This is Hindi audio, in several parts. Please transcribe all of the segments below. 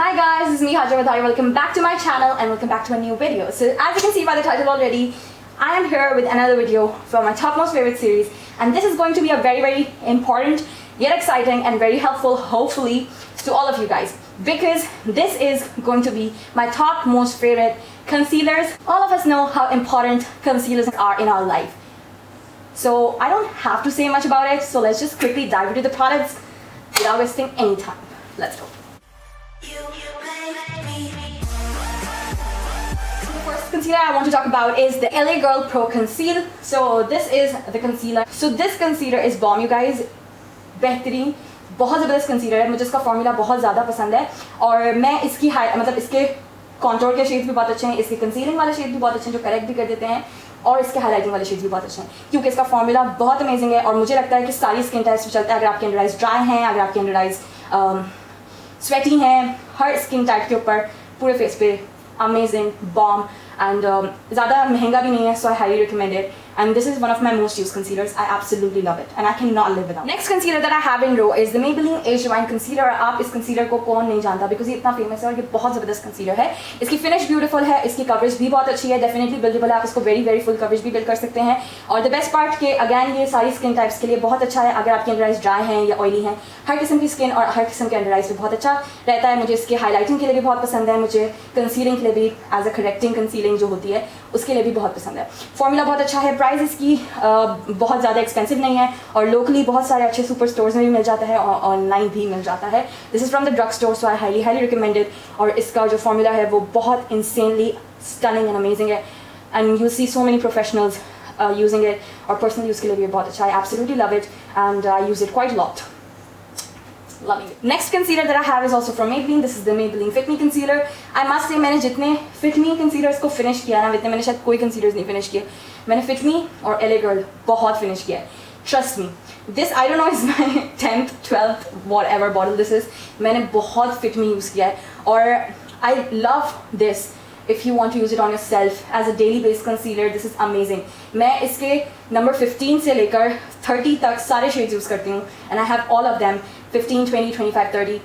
Hi guys, this is me Hajar Madhari. Welcome back to my channel and welcome back to a new video. So as you can see by the title already, I am here with another video from my topmost favorite series, and this is going to be a very important yet exciting and very helpful, hopefully, to all of you guys, because this is going to be my top most favorite concealers. All of us know how important concealers are in our life, so I don't have to say much about it. So let's just quickly dive into the products without wasting any time. Let's go. The first concealer I want to talk about is the LA Girl Pro Conceal. So this is the concealer. So this concealer is bomb, you guys. बेहतरीन, बहुत ज़बरदस्त कंसीलर है. मुझे इसका फॉर्मूला बहुत ज़्यादा पसंद है और मैं इसकी मतलब इसके कॉन्टोर के शेड्स भी बहुत अच्छे हैं, इसके कंसीलिंग वाले शेड भी बहुत अच्छे हैं जो करेक्ट भी कर देते हैं, और इसके हाईलाइटिंग वाले शेड्स भी बहुत अच्छे हैं क्योंकि इसका फॉर्मूला बहुत अमेजिंग है. और मुझे लगता है कि सारी स्किन टाइप्स चलता है. अगर आपके अंडर आइज ड्राई हैं, अगर आपके अंडर आइज स्वेटी हैं, हर स्किन टाइप के ऊपर पूरे फेस पे अमेजिंग बॉम. एंड ज़्यादा महंगा भी नहीं है, so I highly recommend it. And this is one of my most used concealers. I absolutely love it and I cannot live without. Next concealer that I have in row is the Maybelline Age Rewind Concealer. आप इस concealer को कौन नहीं जानता, because ये इतना famous है और ये बहुत ज़बरदस्त concealer है. इसकी finish beautiful है, इसकी coverage भी बहुत अच्छी है, definitely buildable है. आप इसको very full coverage भी build कर सकते हैं. और the best part कि again ये सारी skin types के लिए बहुत अच्छा है. अगर आपकी under eyes dry हैं या oily हैं, हर किस्म की skin और हर किस्म के under eyes पे बहुत अच्छा रहता है. मुझे इसके highlighting के लिए भी बहुत पसंद है, मुझे concealing के लिए भी as a correcting concealing जो होती है उसके लिए भी बहुत पसंद है. फॉर्मूला बहुत अच्छा है. प्राइस इसकी बहुत ज़्यादा एक्सपेंसिव नहीं है और लोकली बहुत सारे अच्छे सुपर स्टोर्स में भी मिल जाता है और ऑनलाइन भी मिल जाता है. This is from the drug store, so I highly recommend it. और इसका जो फॉर्मूला है वो बहुत इंसेनली स्टनिंग एंड अमेजिंग है, and you see so many professionals using it. और पर्सनल यूज़ के लिए भी बहुत अच्छा है. Absolutely love it and I use it quite lot. Loving it. Next concealer that I have is also from Maybelline. This is the Maybelline Fit Me Concealer. I must say मैंने जितने Fit Me concealers को finish किया ना, इतने मैंने शायद कोई concealers नहीं finish किए. मैंने Fit Me और LA Girl बहुत finish किया है. Trust me. This I don't know is my 10th, 12th, whatever bottle this is. मैंने बहुत Fit Me use किया है और I love this. If you want to use it on yourself as a daily based concealer, this is amazing. मैं इसके number 15 से लेकर 30 तक सारे shades use करती हूँ, and I have all of them. 15, 20, 25, 30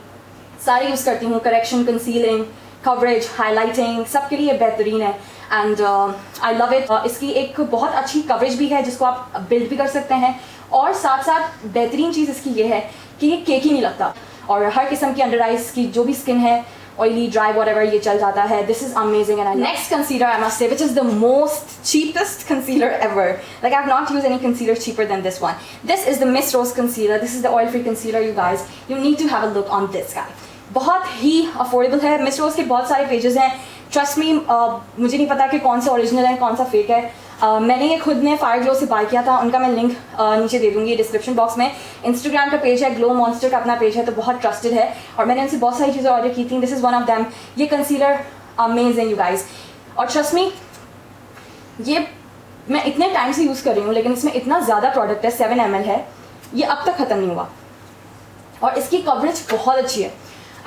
सारे यूज़ करती हूँ. करेक्शन, कंसीलिंग, कवरेज, हाईलाइटिंग सब के लिए बेहतरीन है एंड आई लव इट. इसकी एक बहुत अच्छी कवरेज भी है जिसको आप बिल्ड भी कर सकते हैं, और साथ साथ बेहतरीन चीज़ इसकी ये है कि ये केकी नहीं लगता और हर किस्म की अंडर आइज की जो भी स्किन है, oily, dry, whatever, ये चल जाता है. This is amazing. And next concealer I must say, which is the most cheapest concealer ever. Like I've not used any concealer cheaper than this one. This is the Miss Rose concealer. This is the oil-free concealer, you guys. You need to have a look on this guy. बहुत ही affordable है. Miss Rose के बहुत सारे pages हैं. Trust me, मुझे नहीं पता कि कौन सा original है, कौन सा fake है. मैंने ये खुद ने फायर ग्लो से बाय किया था. उनका मैं लिंक नीचे दे दूँगी डिस्क्रिप्शन बॉक्स में. इंस्टाग्राम का पेज है, ग्लो मॉन्स्टर का अपना पेज है, तो बहुत ट्रस्टेड है और मैंने उनसे बहुत सारी चीज़ें ऑर्डर की थी. This is one of them. ये कंसीलर अमेजिंग, यू गाइज. और ट्रस्ट मी, ये मैं इतने टाइम से यूज़ कर रही हूँ लेकिन इसमें इतना ज़्यादा प्रोडक्ट है, 7 ml है, ये अब तक ख़त्म नहीं हुआ. और इसकी कवरेज बहुत अच्छी है,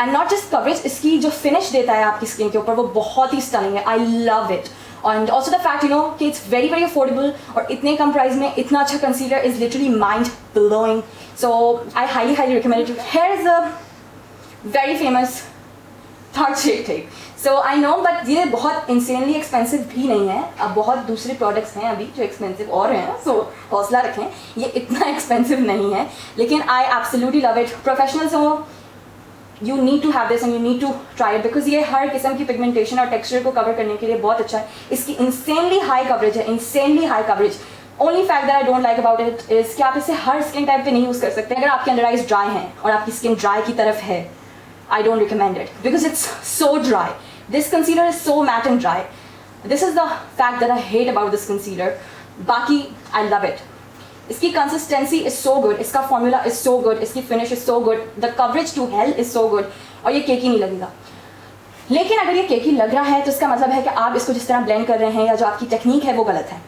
एंड नॉट जस्ट कवरेज, इसकी जो फिनिश देता है आपकी स्किन के ऊपर वो बहुत ही स्टनिंग है. आई love it. And also the fact, you know, कि it's very affordable और इतने कम प्राइस में इतना अच्छा concealer is literally mind blowing. So I highly recommend it. Here is a very famous Tarte Shape Tape. So I know, but ये बहुत insanely expensive भी नहीं है. अब बहुत दूसरे products हैं अभी जो expensive और हैं, so हौसला रखें. ये इतना expensive नहीं है, लेकिन I absolutely love it. Professionals हो, you need to have this and you need to try it because ये हर किस्म की पिगमेंटेशन और टेक्सचर को कवर करने के लिए बहुत अच्छा है. इसकी insanely high coverage है, insanely high coverage. Only fact that I don't like about it is कि आप इसे हर स्किन टाइप पे नहीं यूज़ कर सकते. अगर आपके अंडर आइज ड्राई हैं और आपकी स्किन ड्राई की तरफ है, I don't recommend it because it's so dry. This concealer is so matte and dry. This is the fact that I hate about this concealer. बाकी I love it. इसकी कंसिस्टेंसी इज सो गुड, इसका फॉर्मूला इज सो गुड, इसकी finish is so good, the coverage to hell is so good, और ये केकी नहीं लगेगा. लेकिन अगर ये केकी लग रहा है तो इसका मतलब है कि आप इसको जिस तरह ब्लेंड कर रहे हैं या जो आपकी टेक्निक है वो गलत है,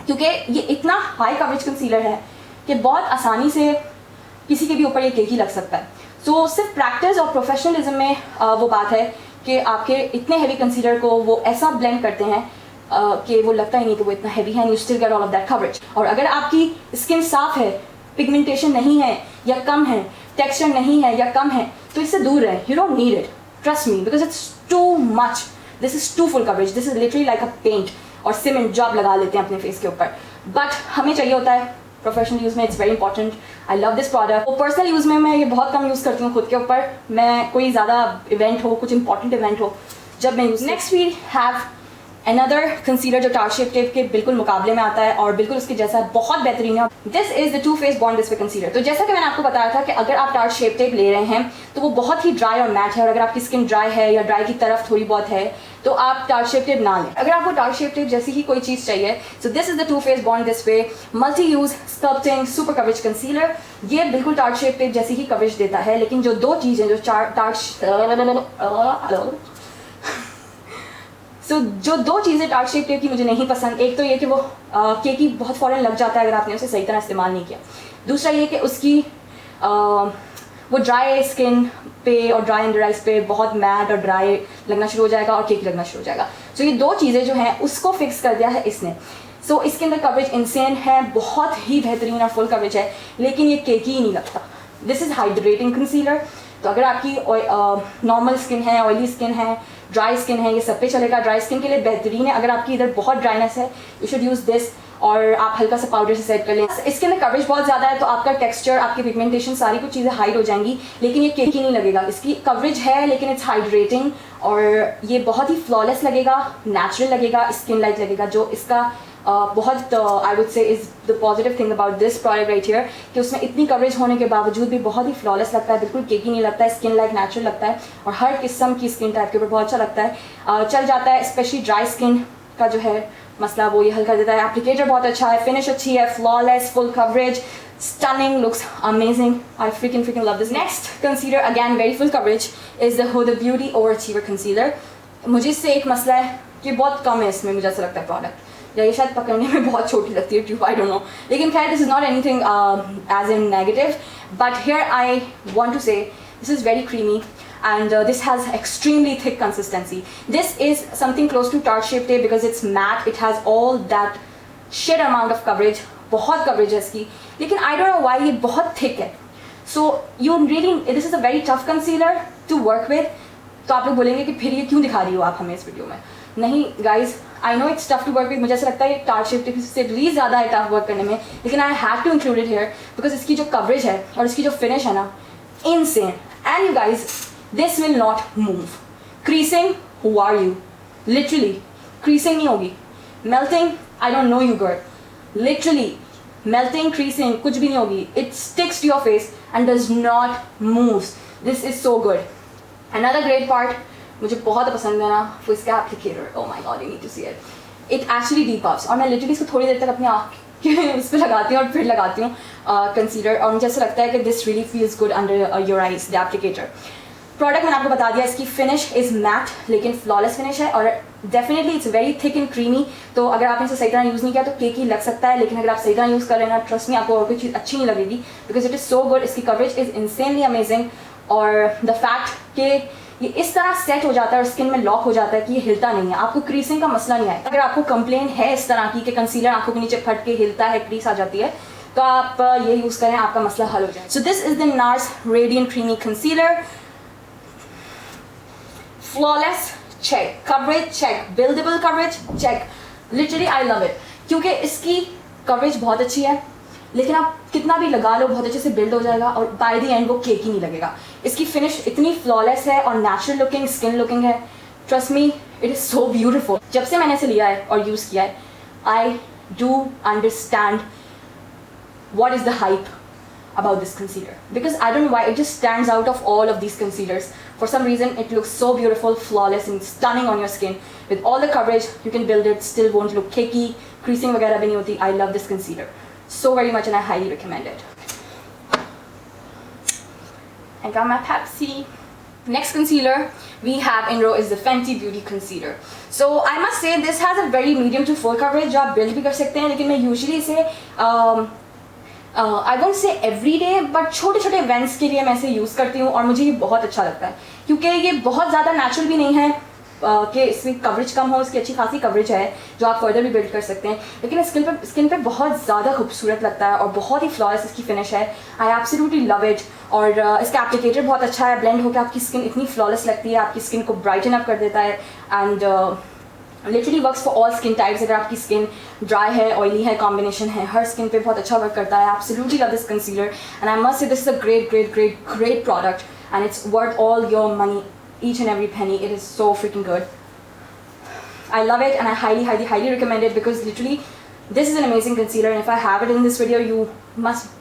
क्योंकि ये इतना हाई कवरेज कंसीलर है कि बहुत आसानी से किसी के भी ऊपर ये केकी लग सकता है. सो सिर्फ प्रैक्टिस और प्रोफेशनलिज्म में वो बात है कि आपके इतने हैवी कंसीलर को वो ऐसा ब्लेंड करते हैं कि वो लगता ही नहीं कि वो इतना हैवी है, and you still get all of that coverage. और अगर आपकी स्किन साफ है, पिगमेंटेशन नहीं है या कम है, टेक्सचर नहीं है या कम है, तो इससे दूर रहें. You don't need it. Trust me, because it's too much, this is too full coverage, this is literally like a paint और सीमेंट जो आप लगा लेते हैं अपने फेस के ऊपर, बट हमें चाहिए होता है प्रोफेशनल यूज़ में, it's very important. I love this product. और पर्सनल यूज़ में मैं ये बहुत कम यूज़ करती हूँ खुद के ऊपर, मैं कोई ज़्यादा इवेंट हो, कुछ इंपॉर्टेंट इवेंट हो, जब मैं use. Next we have another concealer जो टार्ट शेप टेप के बिल्कुल मुकाबले में आता है और बिल्कुल उसके जैसा बहुत बेहतरीन है। This is the two face bond this way concealer. तो जैसा कि मैंने आपको बताया था कि अगर आप टार्ट शेप टेप ले रहे हैं तो वो बहुत ही ड्राई और मैट है, और अगर आपकी स्किन ड्राई है या ड्राई की तरफ थोड़ी बहुत है तो आप टार्ट शेप टेप ना लें। अगर आपको टार्ट शेप टेप जैसी ही कोई चीज़ चाहिए, सो this is the two face bond this way multi use sculpting super coverage concealer. ये बिल्कुल टार्ट शेप टेप जैसी ही कवरेज देता है, लेकिन जो दो चीज़ें जो जो दो चीज़ें टार्ट शेप टेप की मुझे नहीं पसंद, एक तो ये कि वो केकी बहुत फ़ौरन लग जाता है अगर आपने उसे सही तरह इस्तेमाल नहीं किया। दूसरा ये कि उसकी वो ड्राई स्किन पे और ड्राई अंडर आइज पे बहुत मैट और ड्राई लगना शुरू हो जाएगा और केकी लगना शुरू हो जाएगा। सो ये दो चीज़ें जो हैं उसको फिक्स कर दिया है इसने। सो इसके अंदर कवरेज इंसेन है, बहुत ही बेहतरीन और फुल कवरेज है, लेकिन ये केकी ही नहीं लगता। This is hydrating concealer. तो अगर आपकी नॉर्मल स्किन है, ऑयली स्किन है, ड्राई स्किन है, ये सब पे चलेगा। ड्राई स्किन के लिए बेहतरीन है। अगर आपकी इधर बहुत ड्राइनेस है, यू शुड यूज़ दिस, और आप हल्का सा पाउडर से सेट कर लें। इसके अंदर कवरेज बहुत ज़्यादा है तो आपका टेक्सचर, आपकी पिगमेंटेशन, सारी कुछ चीज़ें हाइड हो जाएंगी, लेकिन ये केकी नहीं लगेगा। इसकी कवरेज है लेकिन इट्स हाइड्रेटिंग, और ये बहुत ही फ्लॉलेस लगेगा, नेचुरल लगेगा, स्किन लाइक लगेगा, जो इसका बहुत I would say is the positive thing about this product right here, कि उसमें इतनी कवरेज होने के बावजूद भी बहुत ही फ्लॉलेस लगता है, बिल्कुल केकी नहीं लगता है, स्किन लाइक नेचुरल लगता है, और हर किस्म की स्किन टाइप के ऊपर बहुत अच्छा लगता है, चल जाता है। स्पेशली ड्राई स्किन का जो है मसला वो ये हल कर देता है। एप्लीकेटर बहुत अच्छा है, फिनिश अच्छी है, flawless, full coverage, stunning, looks amazing. I freaking love this. Next concealer, again very full coverage, is the Huda Beauty Overachiever concealer. मुझे इससे एक मसला है कि बहुत कम है इसमें, मुझे ऐसा लगता है प्रोडक्ट, या ये शायद पकड़ने में बहुत छोटी लगती है ट्यूब, आई डोंट नो, लेकिन खैर this is not anything as in negative, but here I want to say this is very creamy and this has extremely thick consistency. This is something close to tart shape tape because it's matte, it has all that sheer amount of coverage, बहुत coverage है इसकी, लेकिन I don't know why ये बहुत thick है. So you really, this is a very tough concealer to work with. तो आप लोग बोलेंगे कि फिर ये क्यों दिखा रही हो आप हमें इस वीडियो में? नहीं guys, I know it's tough to work with, मुझे ऐसा लगता है ये tart shape tape से भी ज़्यादा है tough work करने में, लेकिन I had to include it here because इसकी जो coverage है और इसकी जो finish है ना, insane. And you guys, this will not move. Creasing, who are you? Literally, creasing नहीं होगी. Melting, I don't know you girl. Literally, melting, creasing, कुछ भी नहीं होगी. It sticks to your face and does not move. This is so good. Another great part, मुझे बहुत पसंद है ना, वो इसका applicator. Oh my god, you need to see it. It actually depuffs. और मैं literally इसको थोड़ी देर तक अपनी आँख उस पर लगाती हूँ और फिर लगाती हूँ कंसीलर, और मुझे ऐसा लगता है कि this really feels good under your eyes, the applicator. Product मैंने आपको बता दिया, इसकी फिनिश इज़ मैट लेकिन फ्लॉलेस फिनिश है, और definitely it's very thick and creamy. तो अगर आपने इसे सही तरह यूज़ नहीं किया तो केकी लग सकता है, लेकिन अगर आप सही तरह यूज़ कर लेना, ट्रस्ट में आपको और कोई चीज़ अच्छी नहीं लगेगी, because it is so good. इसकी कवरेज इज़ इंसेनली अमेजिंग, और द फैक्ट कि ये इस तरह सेट हो जाता है और स्किन में लॉक हो जाता है कि ये हिलता नहीं है, आपको क्रीसिंग का मसला नहीं आएगा। अगर आपको कंप्लेन है इस तरह की कि कंसीलर आंखों के नीचे फट के हिलता है, क्रीस आ जाती है, तो आप ये यूज़ करें, आपका मसला हल हो जाए। So this is the NARS radiant creamy concealer, flawless check, coverage check, buildable coverage check, literally I love it, क्योंकि इसकी कवरेज बहुत अच्छी है, लेकिन आप कितना भी लगा लो बहुत अच्छे से बिल्ड हो जाएगा, और बाय द एंड वो केकी नहीं लगेगा। इसकी फिनिश इतनी फ्लॉलेस है और नेचुरल लुकिंग, स्किन लुकिंग है, trust me it is so beautiful. जब से मैंने इसे लिया है और यूज़ किया है, I do understand what is the hype about this concealer, because I don't know why it just stands out of all of these concealers. For some reason it looks so beautiful, flawless and stunning on your skin with all the coverage. You can build it, still won't look cakey, creasing वगैरह भी नहीं होती. I love this concealer so very much and I highly recommend it. I got my Pepsi. Next concealer we have in row is the Fenty Beauty concealer. So I must say this has a very medium to full coverage जो आप build भी कर सकते हैं, लेकिन मैं usually इसे I won't say every day, but छोटे छोटे इवेंट्स के लिए मैं इसे यूज़ करती हूँ और मुझे ये बहुत अच्छा लगता है, क्योंकि ये बहुत ज़्यादा नेचुरल भी नहीं है, कि इसमें कवरेज कम हो, उसकी अच्छी खासी कवरेज है जो आप फर्दर भी बिल्ड कर सकते हैं, लेकिन स्किन पे बहुत ज़्यादा खूबसूरत लगता है और बहुत ही फ्लॉलेस इसकी फिनिश है। I absolutely love it. और इसका एप्लीकेटर बहुत अच्छा है, ब्लेंड होकर आपकी स्किन इतनी फ्लॉलेस लगती है, आपकी स्किन को ब्राइटन अप कर देता है and literally works for all skin types. अगर आपकी स्किन ड्राई है, ऑयली है, कॉम्बिनेशन है, हर स्किन पे बहुत अच्छा वर्क करता है। Absolutely love this concealer and I must say this is a great great great great product and it's worth all your money, each and every penny. It is so freaking good. I love it and I highly recommend it because literally this is an amazing concealer and if I have it in this video you must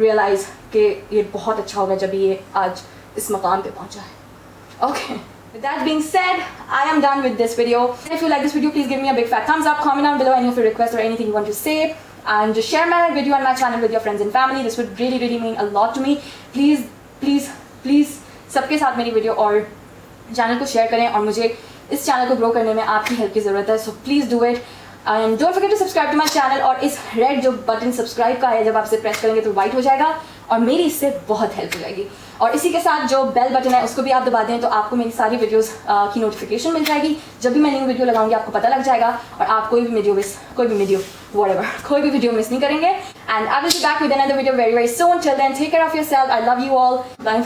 realize कि ये बहुत अच्छा होगा जब ये आज इस मकाम पे पहुंचा है। Okay. With that being said, I am done with this video. If you like this video, please give me a big fat thumbs up, comment down below any of your requests or anything you want to say, and just share my video on my channel with your friends and family. This would really mean a lot to me. Please सबके साथ मेरी वीडियो और चैनल को शेयर करें और मुझे इस चैनल को ग्रो करने में आपकी हेल्प की ज़रूरत है, so please do it and don't forget to subscribe to my channel. और इस रेड जो बटन सब्सक्राइब का है, जब आप इसे प्रेस करेंगे तो वाइट हो जाएगा और मेरी इससे बहुत हेल्प हो जाएगी। और इसी के साथ जो बेल बटन है उसको भी आप दबा दें तो आपको मेरी सारी वीडियोस की नोटिफिकेशन मिल जाएगी। जब भी मैं न्यू वीडियो लगाऊंगी आपको पता लग जाएगा और आप कोई भी वीडियो मिस नहीं करेंगे। And I will be back with another video very soon. Till then, take care of yourself. I love you all. Bye.